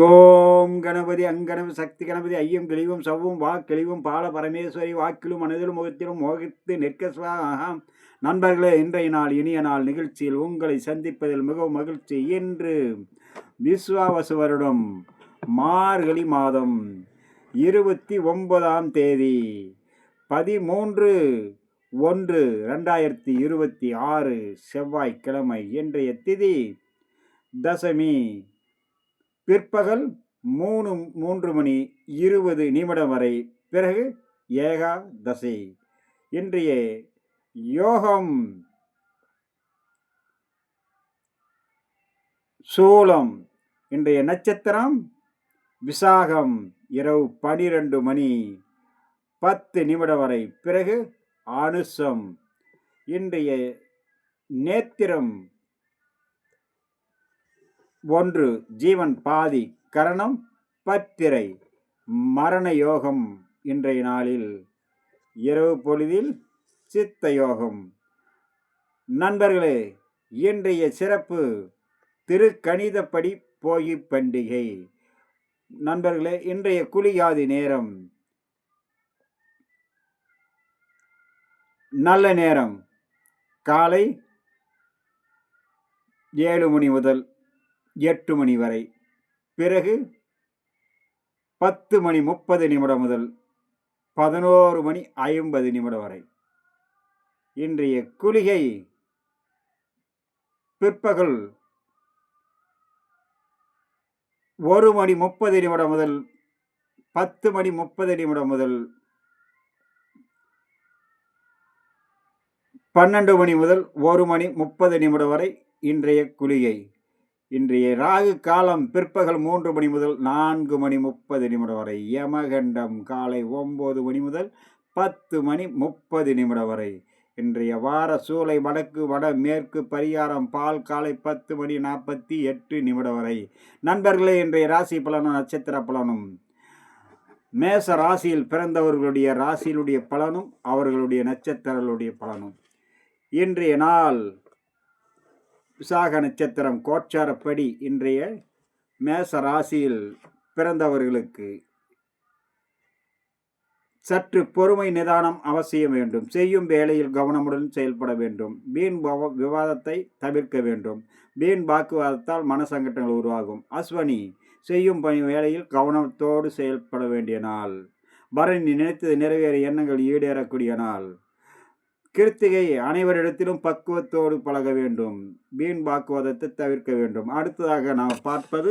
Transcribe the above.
ஓம் கணபதி அங்கணபதி சக்தி கணபதி ஐயம் கிளிவும் சவ்வும் கிளிவும் பால பரமேஸ்வரி வாக்கிலும் மனதிலும் முகத்திலும் மோகித்து நிற்க சுவாகம். நண்பர்களே, இன்றைய நாள் இனிய நாள் நிகழ்ச்சியில் உங்களை சந்திப்பதில் மிகவும் மகிழ்ச்சி. இன்று விஸ்வாவசு வருடம் மார்கழி மாதம் 29ஆம் தேதி 13/1/2026 செவ்வாய்க்கிழமை. இன்றைய திதி தசமி, பிற்பகல் 3:20 வரை, பிறகு ஏகாதசி. இன்றைய யோகம் சூலம். இன்றைய நட்சத்திரம் விசாகம். இரவு 12:10 வரை, பிறகு அனுசம். இன்றைய நேத்திரம் 1, ஜீவன் பாதி, கரணம் பத்திரை. மரண யோகம் இன்றைய நாளில் இரவு பொழுதில் சித்த யோகம். நண்பர்களே, இன்றைய சிறப்பு திருக்கணிதப்படி போகி பண்டிகை. நண்பர்களே, இன்றைய குளியாதி நேரம் நல்ல நேரம் காலை 7 மணி முதல் 8 மணி வரை, பிறகு 10:30 முதல் 11:50 வரை. இன்றைய குளிகை பிற்பகல் 1:30 முதல் 10:30 முதல் 12 மணி முதல் 1:30 வரை இன்றைய குளிகை. இன்றைய ராகு காலம் பிற்பகல் 3 மணி முதல் 4:30 வரை. யமகண்டம் காலை 9 மணி முதல் 10:30 வரை. இன்றைய வார சூலை வடக்கு வட மேற்கு பரிகாரம் பால் காலை 10:48 வரை. நண்பர்களே, இன்றைய ராசி பலனும் நட்சத்திர பலனும் மேச ராசியில் பிறந்தவர்களுடைய ராசியிலுடைய பலனும் அவர்களுடைய நட்சத்திரங்களுடைய பலனும். இன்றைய நாள் விசாக நட்சத்திரம் கோச்சாரப்படி இன்றைய மேச ராசியில் பிறந்தவர்களுக்கு சற்று பொறுமை நிதானம் அவசியம் வேண்டும். செய்யும் வேளையில் கவனமுடன் செயல்பட வேண்டும். வீண் விவாதத்தை தவிர்க்க வேண்டும். வீண் வாக்குவாதத்தால் மனசங்கட்டங்கள் உருவாகும். அஸ்வனி, செய்யும் பணி வேளையில் கவனத்தோடு செயல்பட வேண்டிய நாள். பரணி, நினைத்தது நிறைவேற எண்ணங்கள் ஈடேறக்கூடிய நாள். கிருத்திகை, அனைவரிடத்திலும் பக்குவத்தோடு பழக வேண்டும். வீண் வாக்குவாதத்தை தவிர்க்க வேண்டும். அடுத்ததாக நாம் பார்ப்பது